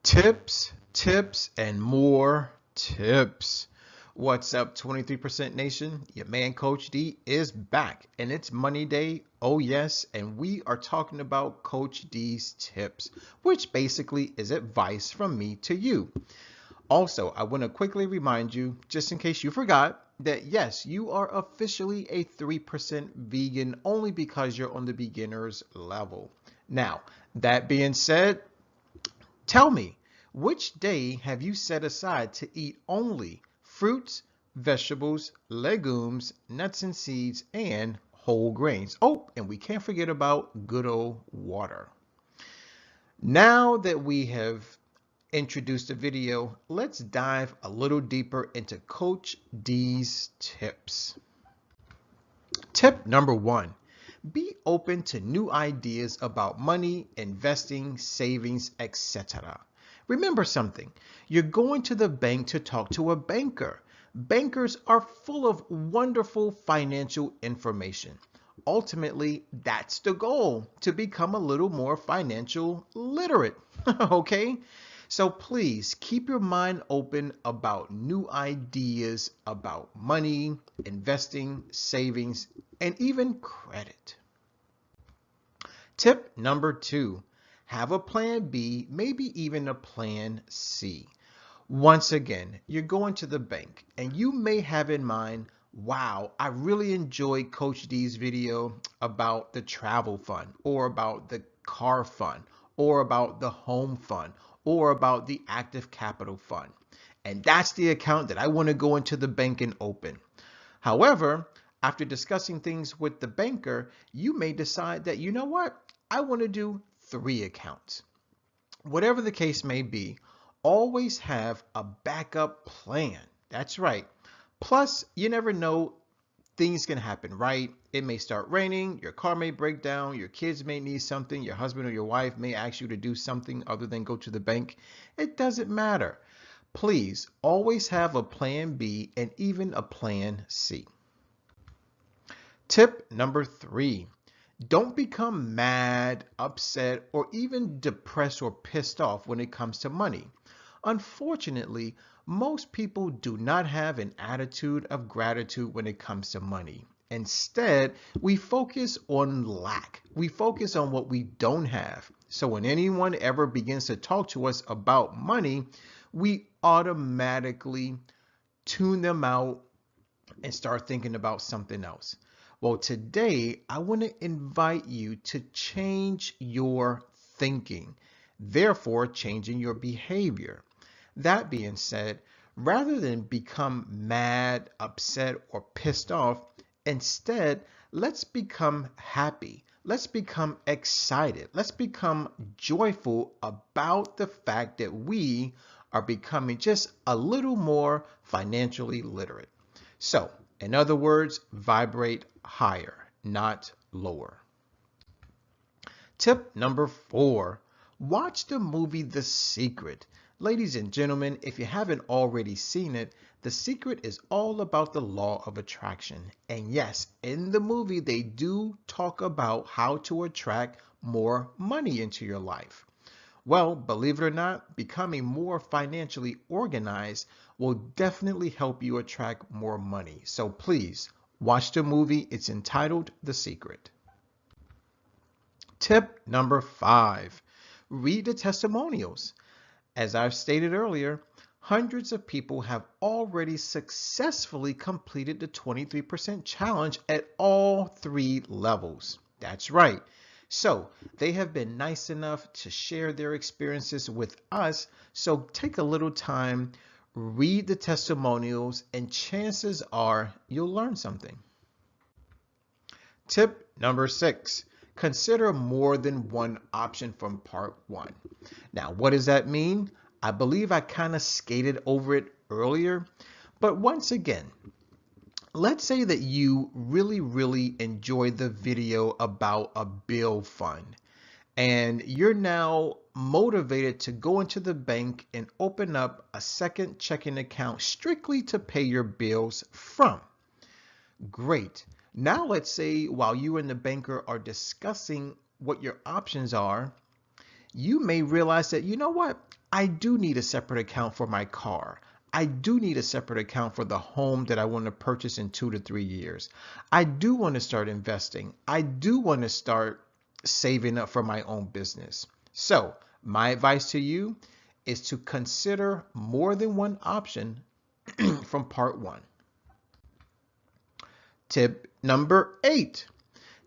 Tips, and more tips. What's up, 23% Nation? Your man, Coach D, is back, and it's Money Day. Oh, yes, and we are talking about Coach D's tips, which basically is advice from me to you. Also, I want to quickly remind you, just in case you forgot, that yes, you are officially a 3% vegan only because you're on the beginner's level. Now, that being said, tell me, which day have you set aside to eat only fruits, vegetables, legumes, nuts and seeds, and whole grains? Oh, and we can't forget about good old water. Now that we have introduced the video, let's dive a little deeper into Coach D's tips. Tip number one, be open to new ideas about money, investing, savings, etc. Remember something, you're going to the bank to talk to a banker. Bankers are full of wonderful financial information. Ultimately, that's the goal, to become a little more financial literate. Okay? So please keep your mind open about new ideas about money, investing, savings, and even credit. Tip number two, have a plan B, maybe even a plan C. Once again, you're going to the bank and you may have in mind, wow, I really enjoyed Coach D's video about the travel fund or about the car fund or about the home fund or about the active capital fund. And that's the account that I want to go into the bank and open. However, after discussing things with the banker, you may decide that, you know what, I want to do 3 accounts. Whatever the case may be, always have a backup plan. That's right. Plus, you never know, things can happen, right? It may start raining, your car may break down, your kids may need something, your husband or your wife may ask you to do something other than go to the bank. It doesn't matter. Please always have a plan B and even a plan C. Tip number three, don't become mad, upset, or even depressed or pissed off when it comes to money. Unfortunately, most people do not have an attitude of gratitude when it comes to money. Instead, we focus on lack. We focus on what we don't have. So when anyone ever begins to talk to us about money, we automatically tune them out and start thinking about something else. Well, today I want to invite you to change your thinking, therefore changing your behavior. That being said, rather than become mad, upset, or pissed off, instead, let's become happy. Let's become excited. Let's become joyful about the fact that we are becoming just a little more financially literate. So, in other words, vibrate higher, not lower. Tip number four, watch the movie The Secret. Ladies and gentlemen, if you haven't already seen it, The Secret is all about the law of attraction. And yes, in the movie, they do talk about how to attract more money into your life. Well, believe it or not, becoming more financially organized will definitely help you attract more money. So please watch the movie. It's entitled The Secret. Tip number five, read the testimonials. As I've stated earlier, hundreds of people have already successfully completed the 23% challenge at all 3 levels. That's right. So they have been nice enough to share their experiences with us. So take a little time, read the testimonials, and chances are you'll learn something. Tip number six, consider more than one option from part one. Now, what does that mean? I believe I kind of skated over it earlier, but once again, let's say that you really enjoyed the video about a bill fund and you're now motivated to go into the bank and open up a second checking account strictly to pay your bills from. Great. Now let's say while you and the banker are discussing what your options are, you may realize that, you know what? I do need a separate account for my car. I do need a separate account for the home that I want to purchase in 2 to 3 years. I do want to start investing. I do want to start saving up for my own business. So my advice to you is to consider more than one option from part one. Tip number 8,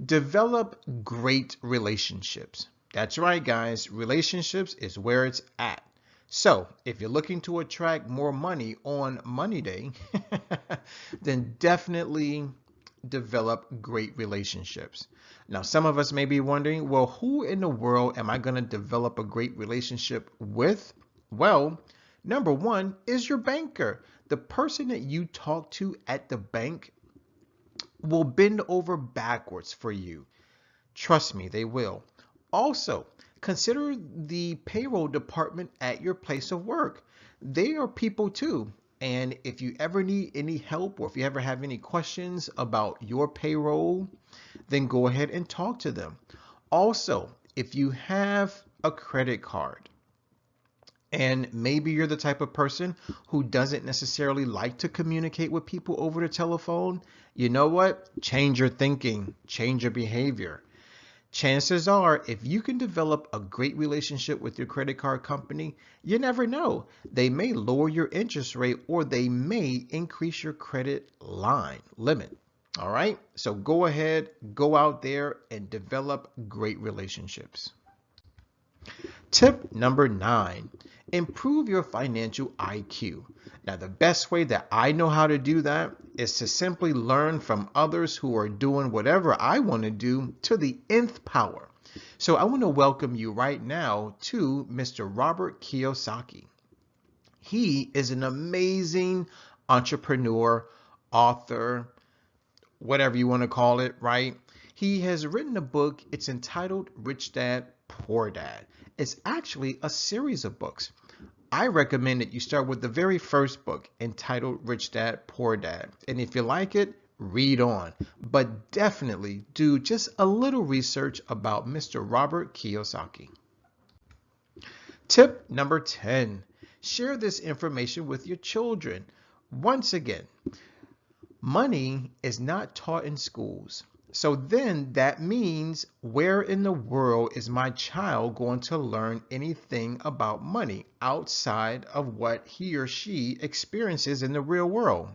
develop great relationships. That's right, guys. Relationships is where it's at. So if you're looking to attract more money on Money Day, then definitely develop great relationships. Now, some of us may be wondering, well, who in the world am I going to develop a great relationship with? Well, number one is your banker. The person that you talk to at the bank will bend over backwards for you. Trust me, they will. Also, consider the payroll department at your place of work. They are people too. And if you ever need any help or if you ever have any questions about your payroll, then go ahead and talk to them. Also, if you have a credit card, and maybe you're the type of person who doesn't necessarily like to communicate with people over the telephone, you know what? Change your thinking, change your behavior. Chances are, if you can develop a great relationship with your credit card company, you never know. They may lower your interest rate or they may increase your credit line limit. All right. So go ahead, go out there and develop great relationships. Tip number 9, improve your financial IQ. Now, the best way that I know how to do that is to simply learn from others who are doing whatever I want to do to the nth power. So I want to welcome you right now to Mr. Robert Kiyosaki. He is an amazing entrepreneur, author, whatever you want to call it, right? He has written a book. It's entitled Rich Dad, Poor Dad. It's actually a series of books. I recommend that you start with the very first book entitled Rich Dad, Poor Dad. And if you like it, read on. But definitely do just a little research about Mr. Robert Kiyosaki. Tip number 10, share this information with your children. Once again, money is not taught in schools. So then that means, where in the world is my child going to learn anything about money outside of what he or she experiences in the real world?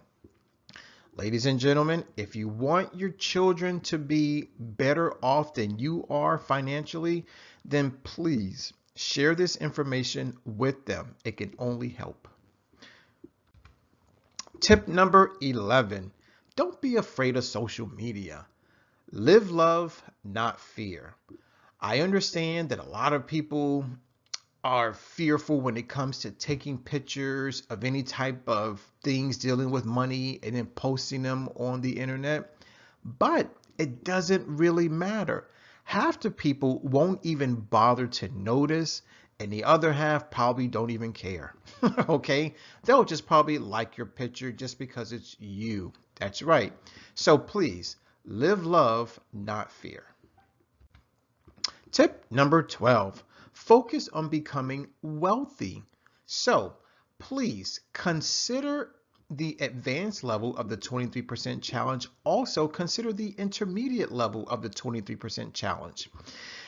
Ladies and gentlemen, if you want your children to be better off than you are financially, then please share this information with them. It can only help. Tip number 11, don't be afraid of social media. Live love, not fear. I understand that a lot of people are fearful when it comes to taking pictures of any type of things dealing with money and then posting them on the internet, but it doesn't really matter. Half the people won't even bother to notice, and the other half probably don't even care. Okay? They'll just probably like your picture just because it's you. That's right. So please, live love, not fear. Tip number 12, focus on becoming wealthy. So please consider the advanced level of the 23% challenge. Also consider the intermediate level of the 23% challenge.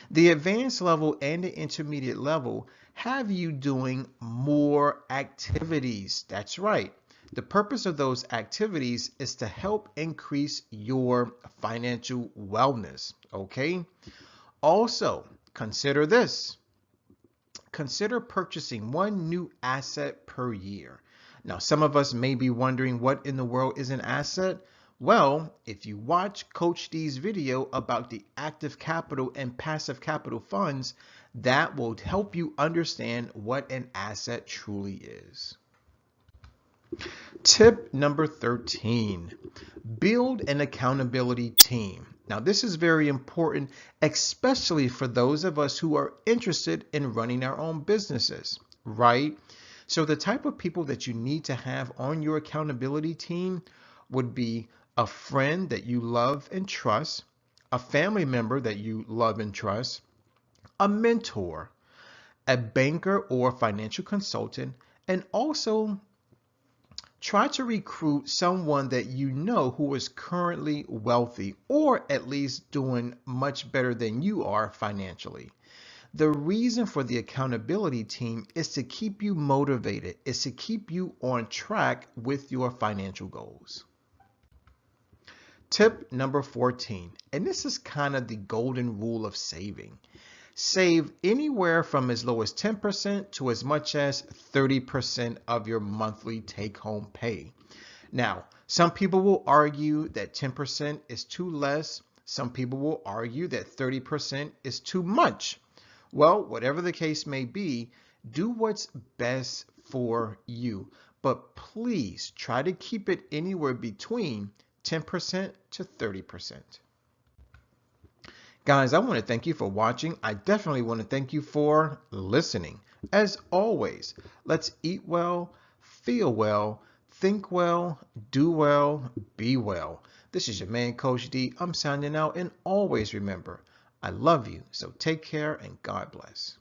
The advanced level and the intermediate level have you doing more activities. That's right. The purpose of those activities is to help increase your financial wellness, okay? Also, consider this. Consider purchasing one new asset per year. Now, some of us may be wondering, what in the world is an asset? Well, if you watch Coach D's video about the active capital and passive capital funds, that will help you understand what an asset truly is. Tip number 13, build an accountability team. Now, this is very important, especially for those of us who are interested in running our own businesses, right? So the type of people that you need to have on your accountability team would be a friend that you love and trust, a family member that you love and trust, a mentor, a banker or financial consultant, and also try to recruit someone that you know who is currently wealthy or at least doing much better than you are financially. The reason for the accountability team is to keep you motivated, is to keep you on track with your financial goals. Tip number 14, and this is kind of the golden rule of saving. Save anywhere from as low as 10% to as much as 30% of your monthly take-home pay. Now, some people will argue that 10% is too less. Some people will argue that 30% is too much. Well, whatever the case may be, do what's best for you. But please try to keep it anywhere between 10% to 30%. Guys, I want to thank you for watching. I definitely want to thank you for listening. As always, let's eat well, feel well, think well, do well, be well. This is your man, Coach D. I'm signing out, and always remember, I love you, so take care and God bless.